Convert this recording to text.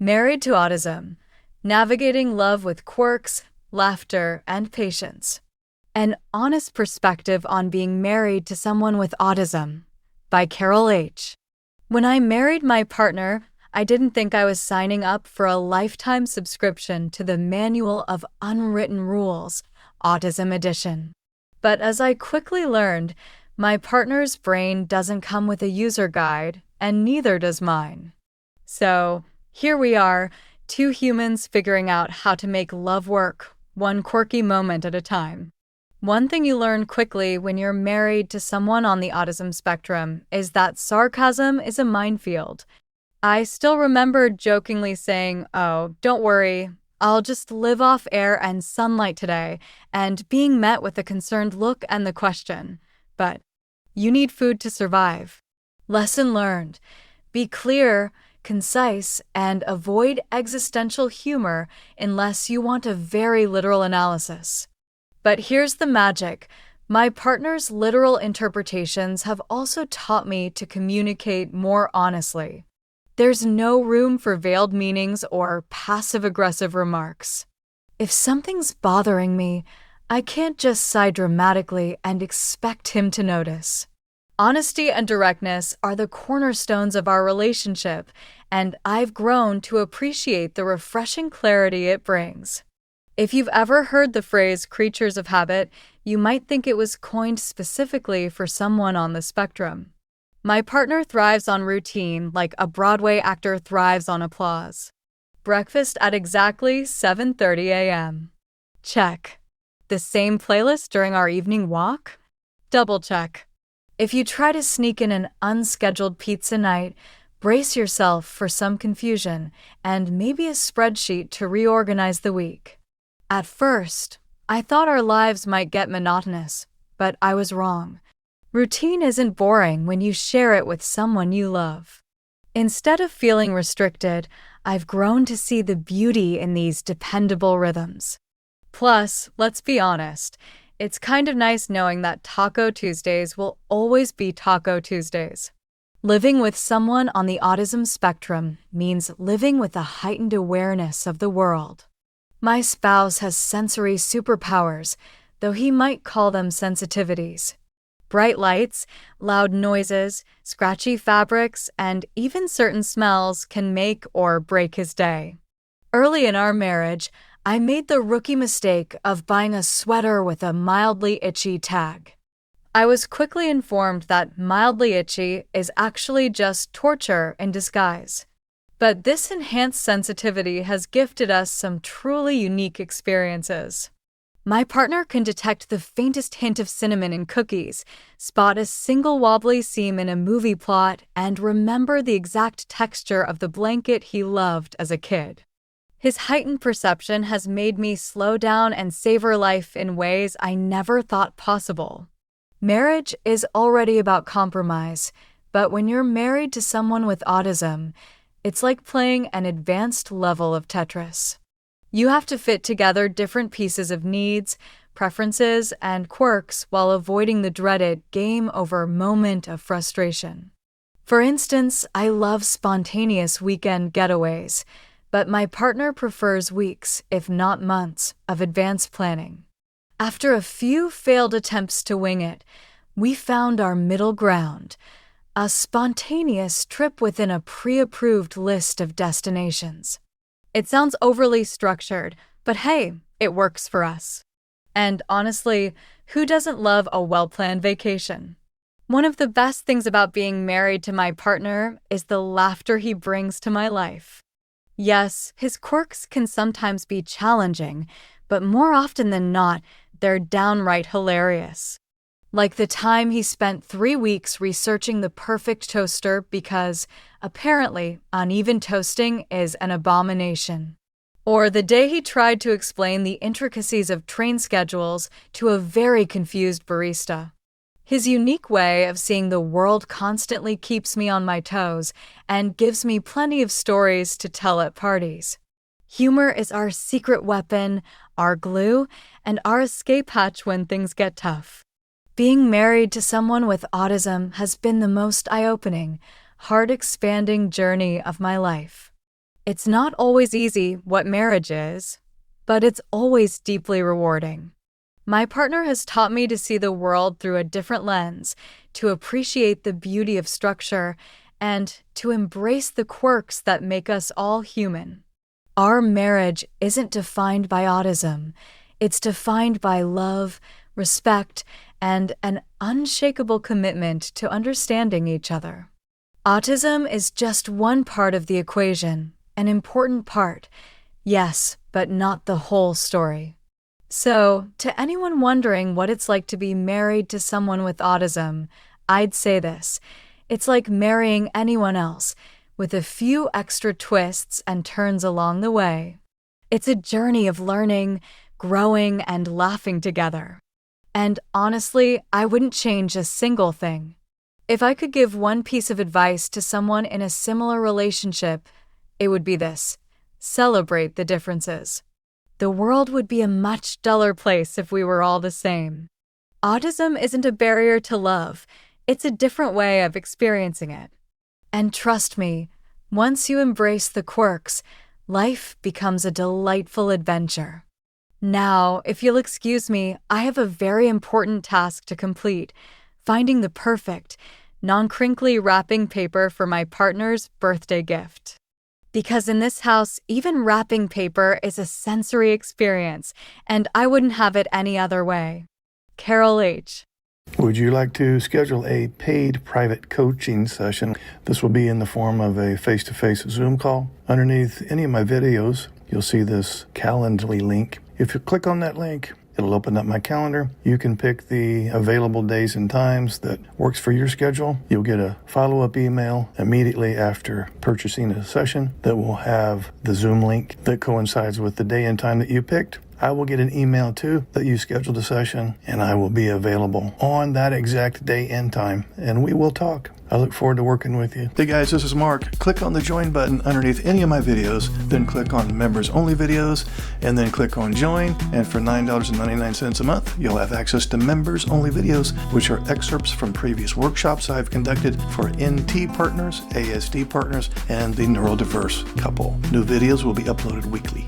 Married to Autism: Navigating Love with Quirks, Laughter, and Patience. An Honest Perspective on Being Married to Someone with Autism by Carol H. When I married my partner, I didn't think I was signing up for a lifetime subscription to the Manual of Unwritten Rules, Autism Edition. But as I quickly learned, my partner's brain doesn't come with a user guide, and neither does mine. So, here we are, two humans figuring out how to make love work, one quirky moment at a time. One thing you learn quickly when you're married to someone on the autism spectrum is that sarcasm is a minefield. I still remember jokingly saying, "Oh, don't worry, I'll just live off air and sunlight today," and being met with a concerned look and the question, "But you need food to survive." Lesson learned: be clear, concise, and avoid existential humor unless you want a very literal analysis. But here's the magic: my partner's literal interpretations have also taught me to communicate more honestly. There's no room for veiled meanings or passive-aggressive remarks. If something's bothering me, I can't just sigh dramatically and expect him to notice. Honesty and directness are the cornerstones of our relationship, and I've grown to appreciate the refreshing clarity it brings. If you've ever heard the phrase creatures of habit, you might think it was coined specifically for someone on the spectrum. My partner thrives on routine like a Broadway actor thrives on applause. Breakfast at exactly 7:30 a.m. Check. The same playlist during our evening walk? Double check. If you try to sneak in an unscheduled pizza night, brace yourself for some confusion and maybe a spreadsheet to reorganize the week. At first, I thought our lives might get monotonous, but I was wrong. Routine isn't boring when you share it with someone you love. Instead of feeling restricted, I've grown to see the beauty in these dependable rhythms. Plus, let's be honest, it's kind of nice knowing that Taco Tuesdays will always be Taco Tuesdays. Living with someone on the autism spectrum means living with a heightened awareness of the world. My spouse has sensory superpowers, though he might call them sensitivities. Bright lights, loud noises, scratchy fabrics, and even certain smells can make or break his day. Early in our marriage, I made the rookie mistake of buying a sweater with a mildly itchy tag. I was quickly informed that mildly itchy is actually just torture in disguise. But this enhanced sensitivity has gifted us some truly unique experiences. My partner can detect the faintest hint of cinnamon in cookies, spot a single wobbly seam in a movie plot, and remember the exact texture of the blanket he loved as a kid. His heightened perception has made me slow down and savor life in ways I never thought possible. Marriage is already about compromise, but when you're married to someone with autism, it's like playing an advanced level of Tetris. You have to fit together different pieces of needs, preferences, and quirks while avoiding the dreaded game over moment of frustration. For instance, I love spontaneous weekend getaways, but my partner prefers weeks, if not months, of advanced planning. After a few failed attempts to wing it, we found our middle ground: a spontaneous trip within a pre-approved list of destinations. It sounds overly structured, but hey, it works for us. And honestly, who doesn't love a well-planned vacation? One of the best things about being married to my partner is the laughter he brings to my life. Yes, his quirks can sometimes be challenging, but more often than not, they're downright hilarious. Like the time he spent 3 weeks researching the perfect toaster because, apparently, uneven toasting is an abomination. Or the day he tried to explain the intricacies of train schedules to a very confused barista. His unique way of seeing the world constantly keeps me on my toes and gives me plenty of stories to tell at parties. Humor is our secret weapon, our glue, and our escape hatch when things get tough. Being married to someone with autism has been the most eye-opening, heart-expanding journey of my life. It's not always easy what marriage is, but it's always deeply rewarding. My partner has taught me to see the world through a different lens, to appreciate the beauty of structure, and to embrace the quirks that make us all human. Our marriage isn't defined by autism. It's defined by love, respect, and an unshakable commitment to understanding each other. Autism is just one part of the equation, an important part, yes, but not the whole story. So, to anyone wondering what it's like to be married to someone with autism, I'd say this: it's like marrying anyone else, with a few extra twists and turns along the way. It's a journey of learning, growing, and laughing together. And honestly, I wouldn't change a single thing. If I could give one piece of advice to someone in a similar relationship, it would be this: celebrate the differences. The world would be a much duller place if we were all the same. Autism isn't a barrier to love, it's a different way of experiencing it. And trust me, once you embrace the quirks, life becomes a delightful adventure. Now, if you'll excuse me, I have a very important task to complete: finding the perfect, non-crinkly wrapping paper for my partner's birthday gift. Because in this house, even wrapping paper is a sensory experience, and I wouldn't have it any other way. Carol H. Would you like to schedule a paid private coaching session? This will be in the form of a face-to-face Zoom call. Underneath any of my videos, you'll see this Calendly link. If you click on that link, it'll open up my calendar. You can pick the available days and times that works for your schedule. You'll get a follow-up email immediately after purchasing a session that will have the Zoom link that coincides with the day and time that you picked. I will get an email too that you scheduled a session, and I will be available on that exact day and time, and we will talk. I look forward to working with you. Hey guys, this is Mark. Click on the join button underneath any of my videos, then click on members only videos, and then click on join. And for $9.99 a month, you'll have access to members only videos, which are excerpts from previous workshops I've conducted for NT partners, ASD partners, and the neurodiverse couple. New videos will be uploaded weekly.